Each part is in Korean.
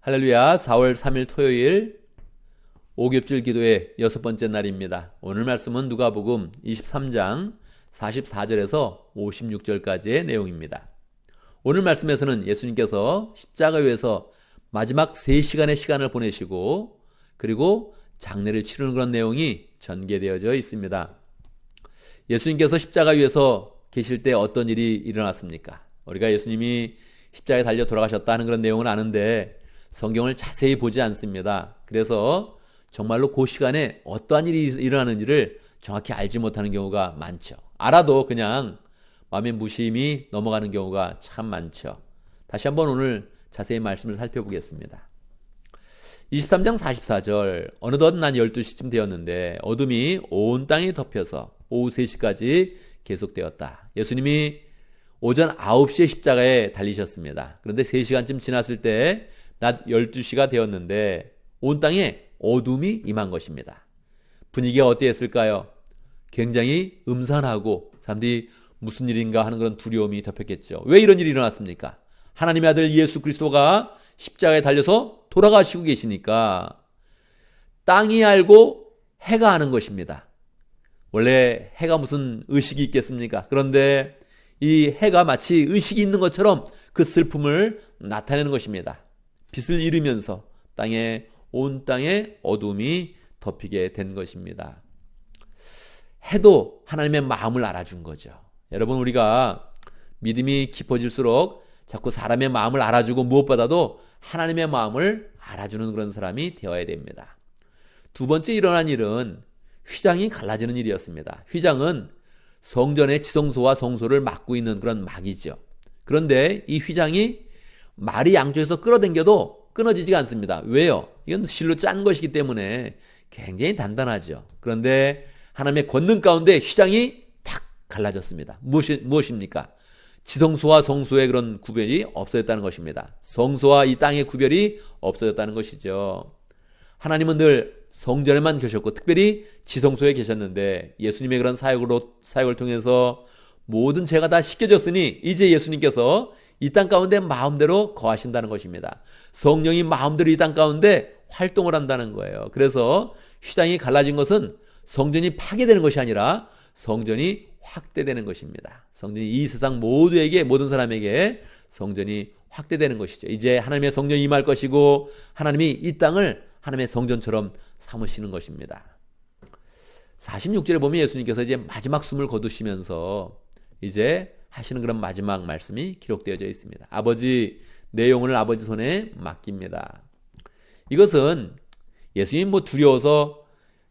할렐루야. 4월 3일 토요일 오겹질 기도의 6번째 날입니다. 오늘 말씀은 누가복음 23장 44절에서 56절까지의 내용입니다. 오늘 말씀에서는 예수님께서 십자가 위에서 마지막 3시간의 시간을 보내시고 그리고 장례를 치르는 그런 내용이 전개되어져 있습니다. 예수님께서 십자가 위에서 계실 때 어떤 일이 일어났습니까? 우리가 예수님이 십자가에 달려 돌아가셨다 하는 그런 내용은 아는데 성경을 자세히 보지 않습니다. 그래서 정말로 그 시간에 어떠한 일이 일어나는지를 정확히 알지 못하는 경우가 많죠. 알아도 그냥 마음의 무심히 넘어가는 경우가 참 많죠. 다시 한번 오늘 자세히 말씀을 살펴보겠습니다. 23장 44절 어느덧 난 12시쯤 되었는데 어둠이 온 땅에 덮여서 오후 3시까지 계속되었다. 예수님이 오전 9시에 십자가에 달리셨습니다. 그런데 3시간쯤 지났을 때 낮 12시가 되었는데 온 땅에 어둠이 임한 것입니다. 분위기가 어땠을까요? 굉장히 음산하고 사람들이 무슨 일인가 하는 그런 두려움이 덮였겠죠. 왜 이런 일이 일어났습니까? 하나님의 아들 예수 그리스도가 십자가에 달려서 돌아가시고 계시니까 땅이 알고 해가 아는 것입니다. 원래 해가 무슨 의식이 있겠습니까? 그런데 이 해가 마치 의식이 있는 것처럼 그 슬픔을 나타내는 것입니다. 빛을 잃으면서 온 땅에 어둠이 덮이게 된 것입니다. 해도 하나님의 마음을 알아준 거죠. 여러분, 우리가 믿음이 깊어질수록 자꾸 사람의 마음을 알아주고 무엇보다도 하나님의 마음을 알아주는 그런 사람이 되어야 됩니다. 두 번째 일어난 일은 휘장이 갈라지는 일이었습니다. 휘장은 성전의 지성소와 성소를 막고 있는 그런 막이죠. 그런데 이 휘장이 말이 양쪽에서 끌어당겨도 끊어지지가 않습니다. 왜요? 이건 실로 짠 것이기 때문에 굉장히 단단하죠. 그런데 하나님의 권능 가운데 휘장이 탁 갈라졌습니다. 무엇입니까? 지성소와 성소의 그런 구별이 없어졌다는 것입니다. 성소와 이 땅의 구별이 없어졌다는 것이죠. 하나님은 늘 성전에만 계셨고 특별히 지성소에 계셨는데 예수님의 그런 사역을 통해서 모든 죄가 다 씻겨졌으니 이제 예수님께서 이 땅 가운데 마음대로 거하신다는 것입니다. 성령이 마음대로 이 땅 가운데 활동을 한다는 거예요. 그래서 휘장이 갈라진 것은 성전이 파괴되는 것이 아니라 성전이 확대되는 것입니다. 성전이 이 세상 모든 사람에게 성전이 확대되는 것이죠. 이제 하나님의 성전이 임할 것이고 하나님이 이 땅을 하나님의 성전처럼 삼으시는 것입니다. 46절에 보면 예수님께서 이제 마지막 숨을 거두시면서 이제 하시는 그런 마지막 말씀이 기록되어져 있습니다. 아버지, 내 영혼을 아버지 손에 맡깁니다. 이것은 예수님 두려워서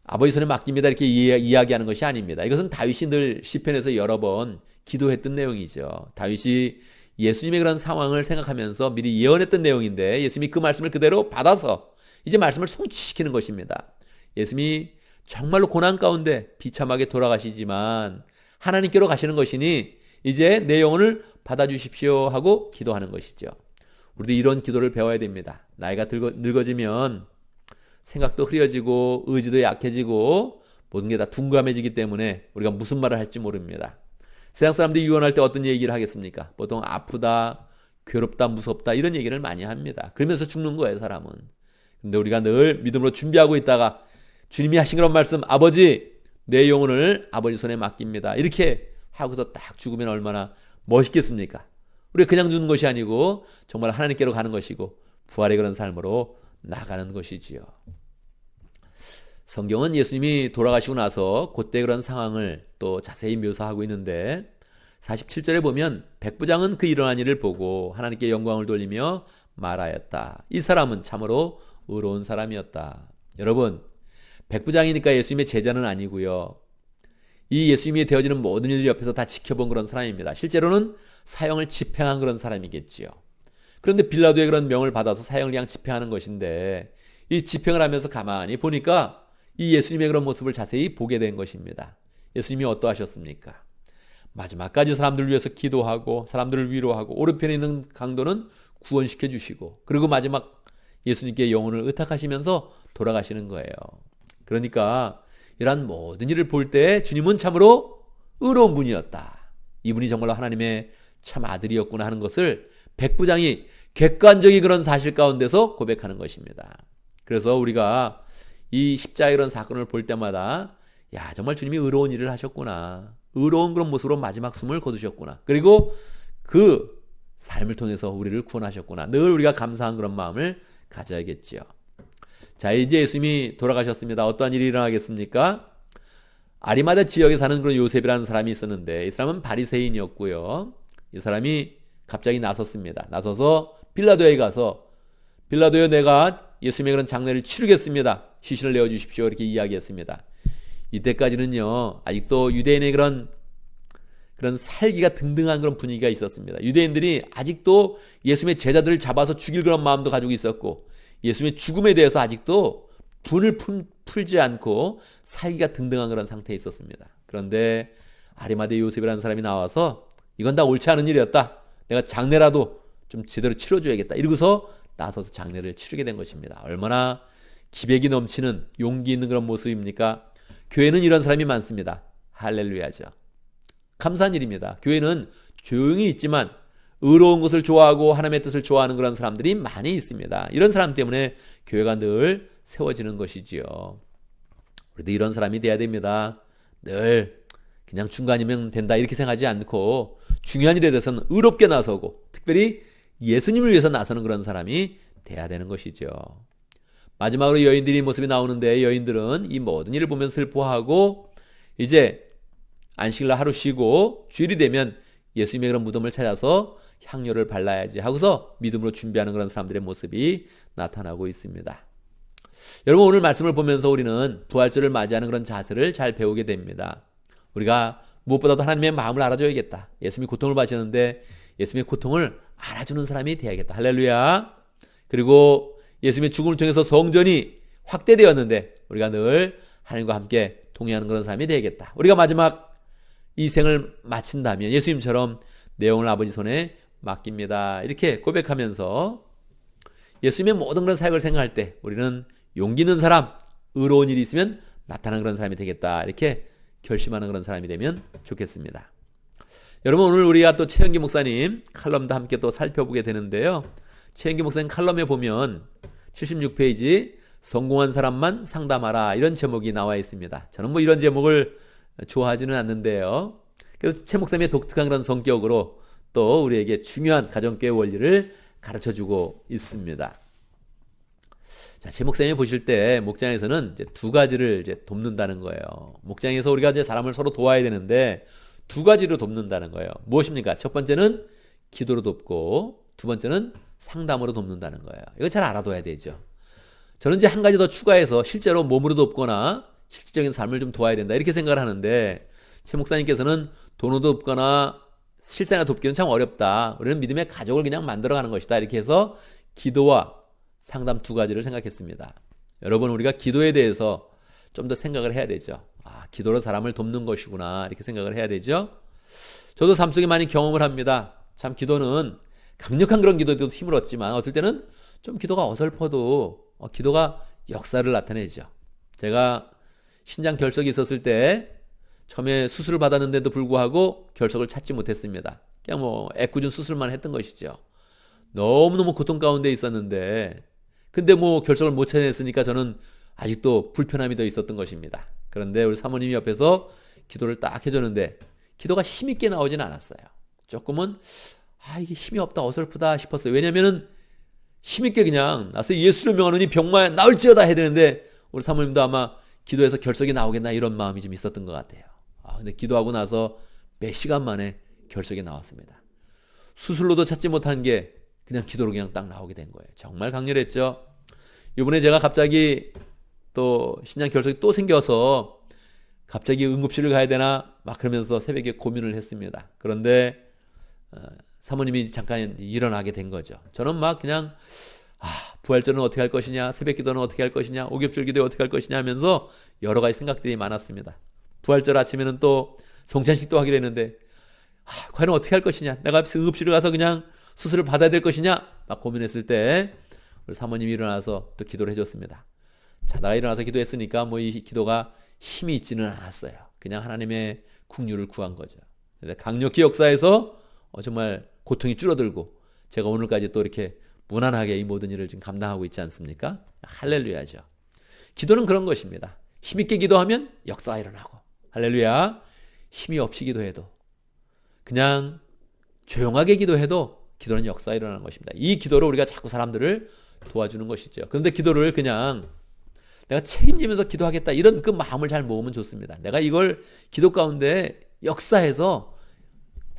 아버지 손에 맡깁니다 이렇게 이야기하는 것이 아닙니다. 이것은 다윗이 늘 시편에서 여러 번 기도했던 내용이죠. 다윗이 예수님의 그런 상황을 생각하면서 미리 예언했던 내용인데 예수님이 그 말씀을 그대로 받아서 이제 말씀을 성취시키는 것입니다. 예수님이 정말로 고난 가운데 비참하게 돌아가시지만 하나님께로 가시는 것이니 이제 내 영혼을 받아주십시오 하고 기도하는 것이죠. 우리도 이런 기도를 배워야 됩니다. 나이가 늙어지면 생각도 흐려지고 의지도 약해지고 모든 게 다 둔감해지기 때문에 우리가 무슨 말을 할지 모릅니다. 세상 사람들이 유언할 때 어떤 얘기를 하겠습니까? 보통 아프다, 괴롭다, 무섭다 이런 얘기를 많이 합니다. 그러면서 죽는 거예요, 사람은. 근데 우리가 늘 믿음으로 준비하고 있다가 주님이 하신 그런 말씀, 아버지, 내 영혼을 아버지 손에 맡깁니다. 이렇게 하고서 딱 죽으면 얼마나 멋있겠습니까? 우리가 그냥 죽는 것이 아니고 정말 하나님께로 가는 것이고 부활의 그런 삶으로 나가는 것이지요. 성경은 예수님이 돌아가시고 나서 그때 그런 상황을 또 자세히 묘사하고 있는데 47절에 보면 백부장은 그 일어난 일을 보고 하나님께 영광을 돌리며 말하였다. 이 사람은 참으로 의로운 사람이었다. 여러분, 백부장이니까 예수님의 제자는 아니고요. 이 예수님이 되어지는 모든 일을 옆에서 다 지켜본 그런 사람입니다. 실제로는 사형을 집행한 그런 사람이겠지요. 그런데 빌라도의 그런 명을 받아서 사형을 그냥 집행하는 것인데 이 집행을 하면서 가만히 보니까 이 예수님의 그런 모습을 자세히 보게 된 것입니다. 예수님이 어떠하셨습니까? 마지막까지 사람들을 위해서 기도하고 사람들을 위로하고 오른편에 있는 강도는 구원시켜 주시고 그리고 마지막 예수님께 영혼을 의탁하시면서 돌아가시는 거예요. 그러니까 이러한 모든 일을 볼 때 주님은 참으로 의로운 분이었다. 이분이 정말로 하나님의 참 아들이었구나 하는 것을 백부장이 객관적인 그런 사실 가운데서 고백하는 것입니다. 그래서 우리가 이 십자가의 그런 사건을 볼 때마다 야, 정말 주님이 의로운 일을 하셨구나. 의로운 그런 모습으로 마지막 숨을 거두셨구나. 그리고 그 삶을 통해서 우리를 구원하셨구나. 늘 우리가 감사한 그런 마음을 가져야겠지요. 자, 이제 예수님이 돌아가셨습니다. 어떠한 일이 일어나겠습니까? 아리마다 지역에 사는 그런 요셉이라는 사람이 있었는데 이 사람은 바리새인이었고요. 이 사람이 갑자기 나섰습니다. 나서서 빌라도에 가서 빌라도여, 내가 예수님의 그런 장례를 치르겠습니다. 시신을 내어주십시오. 이렇게 이야기했습니다. 이때까지는요, 아직도 유대인의 그런 살기가 등등한 그런 분위기가 있었습니다. 유대인들이 아직도 예수님의 제자들을 잡아서 죽일 그런 마음도 가지고 있었고, 예수님의 죽음에 대해서 아직도 분을 풀지 않고 살기가 등등한 그런 상태에 있었습니다. 그런데 아리마대 요셉이라는 사람이 나와서 이건 다 옳지 않은 일이었다. 내가 장례라도 좀 제대로 치러줘야겠다. 이러고서 나서서 장례를 치르게 된 것입니다. 얼마나 기백이 넘치는 용기 있는 그런 모습입니까? 교회는 이런 사람이 많습니다. 할렐루야죠. 감사한 일입니다. 교회는 조용히 있지만 의로운 것을 좋아하고 하나님의 뜻을 좋아하는 그런 사람들이 많이 있습니다. 이런 사람 때문에 교회가 늘 세워지는 것이지요. 우리도 이런 사람이 돼야 됩니다. 늘 그냥 중간이면 된다 이렇게 생각하지 않고 중요한 일에 대해서는 의롭게 나서고 특별히 예수님을 위해서 나서는 그런 사람이 돼야 되는 것이죠. 마지막으로 여인들이 모습이 나오는데 여인들은 이 모든 일을 보면서 슬퍼하고 이제 안식일날 하루 쉬고 주일이 되면 예수님의 그런 무덤을 찾아서 향료를 발라야지 하고서 믿음으로 준비하는 그런 사람들의 모습이 나타나고 있습니다. 여러분, 오늘 말씀을 보면서 우리는 부활절을 맞이하는 그런 자세를 잘 배우게 됩니다. 우리가 무엇보다도 하나님의 마음을 알아줘야겠다. 예수님이 고통을 받으셨는데 예수님의 고통을 알아주는 사람이 되어야겠다. 할렐루야. 그리고 예수님의 죽음을 통해서 성전이 확대되었는데 우리가 늘 하나님과 함께 동행하는 그런 사람이 되어야겠다. 우리가 마지막 이 생을 마친다면 예수님처럼 내 영을 아버지 손에 맡깁니다. 이렇게 고백하면서 예수님의 모든 그런 사역을 생각할 때 우리는 용기 있는 사람, 의로운 일이 있으면 나타나는 그런 사람이 되겠다. 이렇게 결심하는 그런 사람이 되면 좋겠습니다. 여러분, 오늘 우리가 또 최영기 목사님 칼럼도 함께 또 살펴보게 되는데요. 최영기 목사님 칼럼에 보면 76페이지 성공한 사람만 상담하라 이런 제목이 나와 있습니다. 저는 뭐 이런 제목을 좋아하지는 않는데요. 그래서 최 목사님의 독특한 그런 성격으로 또 우리에게 중요한 가정교회 원리를 가르쳐주고 있습니다. 자, 최 목사님이 보실 때 목장에서는 이제 두 가지를 이제 돕는다는 거예요. 목장에서 우리가 이제 사람을 서로 도와야 되는데 두 가지로 돕는다는 거예요. 무엇입니까? 첫 번째는 기도로 돕고 두 번째는 상담으로 돕는다는 거예요. 이거 잘 알아둬야 되죠. 저는 이제 한 가지 더 추가해서 실제로 몸으로 돕거나 실질적인 삶을 좀 도와야 된다 이렇게 생각을 하는데 최 목사님께서는 돈으로 돕거나 실생활 돕기는 참 어렵다. 우리는 믿음의 가족을 그냥 만들어가는 것이다. 이렇게 해서 기도와 상담 두 가지를 생각했습니다. 여러분, 우리가 기도에 대해서 좀 더 생각을 해야 되죠. 아, 기도로 사람을 돕는 것이구나 이렇게 생각을 해야 되죠. 저도 삶 속에 많이 경험을 합니다. 참 기도는 강력한 그런 기도도 힘을 얻지만 어떨 때는 좀 기도가 어설퍼도 기도가 역사를 나타내죠. 제가 신장 결석이 있었을 때 처음에 수술을 받았는데도 불구하고 결석을 찾지 못했습니다. 그냥 뭐 애꿎은 수술만 했던 것이죠. 너무너무 고통 가운데 있었는데 근데 뭐 결석을 못 찾아냈으니까 저는 아직도 불편함이 더 있었던 것입니다. 그런데 우리 사모님이 옆에서 기도를 딱 해줬는데 기도가 힘있게 나오진 않았어요. 조금은 이게 힘이 없다 어설프다 싶었어요. 왜냐면은 힘있게 그냥 나서 예수를 명하노니 병만 나을지어다 해야 되는데 우리 사모님도 아마 기도해서 결석이 나오겠나 이런 마음이 좀 있었던 것 같아요. 근데 기도하고 나서 몇 시간 만에 결석이 나왔습니다. 수술로도 찾지 못한 게 그냥 기도로 그냥 딱 나오게 된 거예요. 정말 강렬했죠. 이번에 제가 갑자기 또 신장 결석이 또 생겨서 갑자기 응급실을 가야 되나 막 그러면서 새벽에 고민을 했습니다. 그런데 사모님이 잠깐 일어나게 된 거죠. 저는 막 그냥 부활절은 어떻게 할 것이냐, 새벽 기도는 어떻게 할 것이냐, 오겹줄 기도에 어떻게 할 것이냐 하면서 여러 가지 생각들이 많았습니다. 부활절 아침에는 또 성찬식도 하기로 했는데 과연 어떻게 할 것이냐, 내가 응급실을 가서 그냥 수술을 받아야 될 것이냐 막 고민했을 때 우리 사모님이 일어나서 또 기도를 해줬습니다. 자다가 일어나서 기도했으니까 뭐 이 기도가 힘이 있지는 않았어요. 그냥 하나님의 긍휼을 구한 거죠. 강력히 역사해서 정말 고통이 줄어들고 제가 오늘까지 또 이렇게 무난하게 이 모든 일을 지금 감당하고 있지 않습니까? 할렐루야죠. 기도는 그런 것입니다. 힘있게 기도하면 역사가 일어나고, 할렐루야. 힘이 없이 기도해도, 그냥 조용하게 기도해도 기도는 역사가 일어나는 것입니다. 이 기도로 우리가 자꾸 사람들을 도와주는 것이죠. 그런데 기도를 그냥 내가 책임지면서 기도하겠다 이런 그 마음을 잘 모으면 좋습니다. 내가 이걸 기도 가운데 역사해서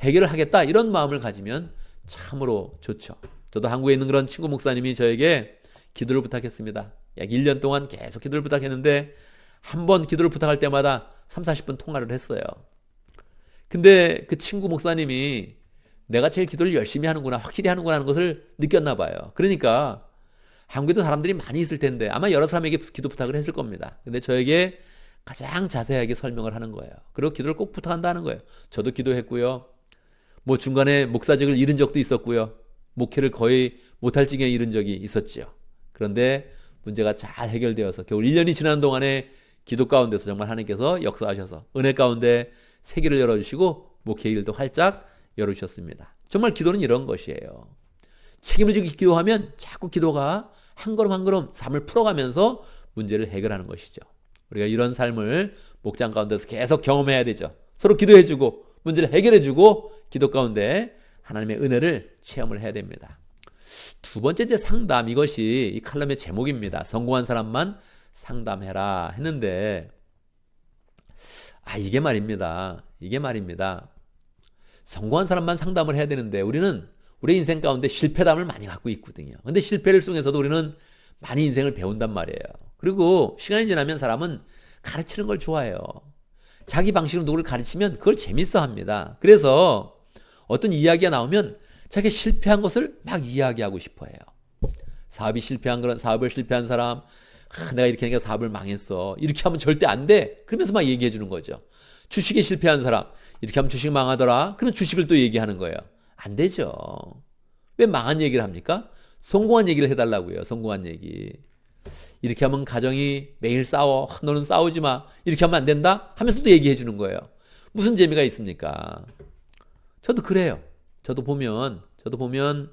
해결을 하겠다 이런 마음을 가지면 참으로 좋죠. 저도 한국에 있는 그런 친구 목사님이 저에게 기도를 부탁했습니다. 약 1년 동안 계속 기도를 부탁했는데 한 번 기도를 부탁할 때마다 3, 40분 통화를 했어요. 근데 그 친구 목사님이 내가 제일 기도를 열심히 하는구나, 확실히 하는구나 하는 것을 느꼈나 봐요. 그러니까 한국에도 사람들이 많이 있을 텐데 아마 여러 사람에게 기도 부탁을 했을 겁니다. 근데 저에게 가장 자세하게 설명을 하는 거예요. 그리고 기도를 꼭 부탁한다는 거예요. 저도 기도했고요. 뭐 중간에 목사직을 잃은 적도 있었고요. 목회를 거의 못할 지경에 이른 적이 있었죠. 그런데 문제가 잘 해결되어서 겨우 1년이 지난 동안에 기도 가운데서 정말 하나님께서 역사하셔서 은혜 가운데 세계를 열어주시고 목회 일도 활짝 열어주셨습니다. 정말 기도는 이런 것이에요. 책임을 지고 기도하면 자꾸 기도가 한 걸음 한 걸음 삶을 풀어가면서 문제를 해결하는 것이죠. 우리가 이런 삶을 목장 가운데서 계속 경험해야 되죠. 서로 기도해주고 문제를 해결해주고 기도 가운데 하나님의 은혜를 체험을 해야 됩니다. 두 번째 이제 상담, 이것이 이 칼럼의 제목입니다. 성공한 사람만 상담해라 했는데 이게 말입니다. 성공한 사람만 상담을 해야 되는데 우리는 우리 인생 가운데 실패담을 많이 갖고 있거든요. 근데 실패를 통해서도 우리는 많이 인생을 배운단 말이에요. 그리고 시간이 지나면 사람은 가르치는 걸 좋아해요. 자기 방식으로 누구를 가르치면 그걸 재밌어 합니다. 그래서 어떤 이야기가 나오면 자기가 실패한 것을 막 이야기하고 싶어 해요. 사업을 실패한 사람, 내가 이렇게 하니까 사업을 망했어. 이렇게 하면 절대 안 돼. 그러면서 막 얘기해 주는 거죠. 주식에 실패한 사람, 이렇게 하면 주식 망하더라. 그러면 주식을 또 얘기하는 거예요. 안 되죠. 왜 망한 얘기를 합니까? 성공한 얘기를 해달라고요. 성공한 얘기. 이렇게 하면 가정이 매일 싸워. 너는 싸우지 마. 이렇게 하면 안 된다? 하면서도 얘기해 주는 거예요. 무슨 재미가 있습니까? 저도 그래요. 저도 보면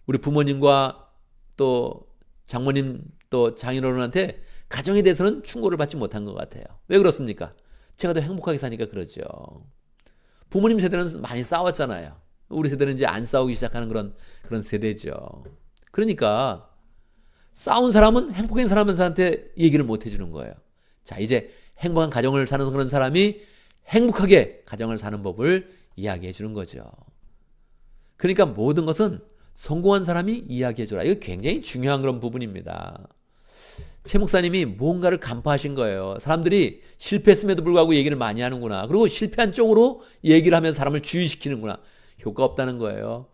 우리 부모님과 또 장모님 또 장인어른한테 가정에 대해서는 충고를 받지 못한 것 같아요. 왜 그렇습니까? 제가 더 행복하게 사니까 그러죠. 부모님 세대는 많이 싸웠잖아요. 우리 세대는 이제 안 싸우기 시작하는 그런 세대죠. 그러니까 싸운 사람은 행복한 사람한테 얘기를 못 해주는 거예요. 자, 이제 행복한 가정을 사는 그런 사람이 행복하게 가정을 사는 법을 이야기해 주는 거죠. 그러니까 모든 것은 성공한 사람이 이야기해 줘라. 이거 굉장히 중요한 그런 부분입니다. 최 목사님이 뭔가를 간파하신 거예요. 사람들이 실패했음에도 불구하고 얘기를 많이 하는구나. 그리고 실패한 쪽으로 얘기를 하면서 사람을 주의시키는구나. 효과 없다는 거예요.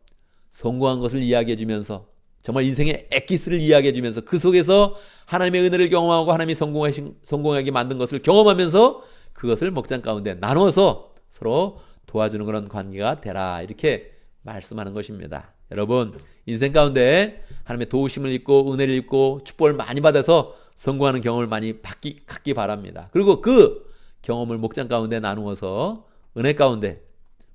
성공한 것을 이야기해 주면서 정말 인생의 엑기스를 이야기해 주면서 그 속에서 하나님의 은혜를 경험하고 하나님이 성공하게 만든 것을 경험하면서 그것을 목장 가운데 나눠서 서로 도와주는 그런 관계가 되라. 이렇게 말씀하는 것입니다. 여러분, 인생 가운데 하나님의 도우심을 입고 은혜를 입고 축복을 많이 받아서 성공하는 경험을 많이 갖기 바랍니다. 그리고 그 경험을 목장 가운데 나누어서 은혜 가운데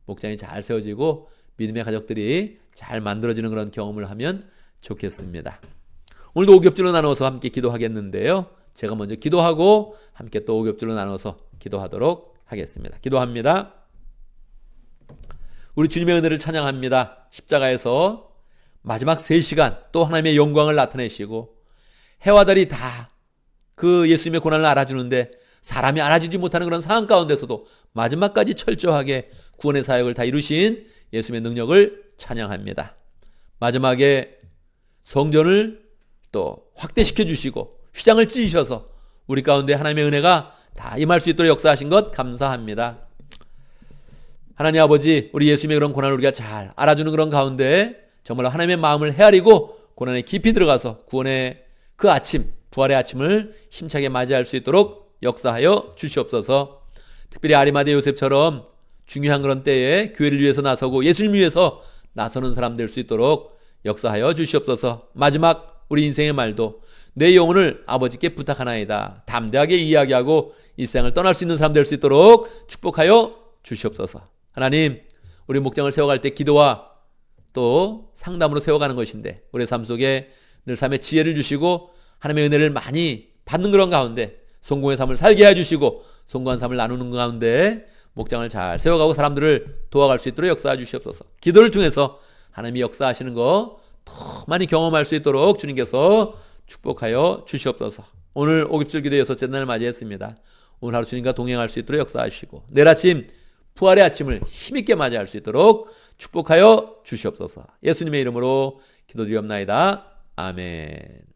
목장이 잘 세워지고 믿음의 가족들이 잘 만들어지는 그런 경험을 하면 좋겠습니다. 오늘도 5겹줄로 나눠서 함께 기도하겠는데요. 제가 먼저 기도하고 함께 또 5겹줄로 나눠서 기도하도록 하겠습니다. 기도합니다. 우리 주님의 은혜를 찬양합니다. 십자가에서 마지막 3시간 또 하나님의 영광을 나타내시고 해와 달이 다 그 예수님의 고난을 알아주는데 사람이 알아주지 못하는 그런 상황 가운데서도 마지막까지 철저하게 구원의 사역을 다 이루신 예수님의 능력을 찬양합니다. 마지막에 성전을 또 확대시켜 주시고 휘장을 찢으셔서 우리 가운데 하나님의 은혜가 다 임할 수 있도록 역사하신 것 감사합니다. 하나님 아버지, 우리 예수님의 그런 고난을 우리가 잘 알아주는 그런 가운데 정말로 하나님의 마음을 헤아리고 고난에 깊이 들어가서 구원의 그 아침, 부활의 아침을 힘차게 맞이할 수 있도록 역사하여 주시옵소서. 특별히 아리마대 요셉처럼 중요한 그런 때에 교회를 위해서 나서고 예수님 위해서 나서는 사람 될 수 있도록 역사하여 주시옵소서. 마지막 우리 인생의 말도 내 영혼을 아버지께 부탁하나이다. 담대하게 이야기하고 이 세상을 떠날 수 있는 사람 될 수 있도록 축복하여 주시옵소서. 하나님, 우리 목장을 세워갈 때 기도와 또 상담으로 세워가는 것인데 우리의 삶 속에 늘 삶의 지혜를 주시고 하나님의 은혜를 많이 받는 그런 가운데 성공의 삶을 살게 해주시고 성공한 삶을 나누는 가운데 목장을 잘 세워가고 사람들을 도와갈 수 있도록 역사해 주시옵소서. 기도를 통해서 하나님이 역사하시는 거 더 많이 경험할 수 있도록 주님께서 축복하여 주시옵소서. 오늘 오깁절 기도 6째 날을 맞이했습니다. 오늘 하루 주님과 동행할 수 있도록 역사하시고 내일 아침 부활의 아침을 힘있게 맞이할 수 있도록 축복하여 주시옵소서. 예수님의 이름으로 기도드리옵나이다. 아멘.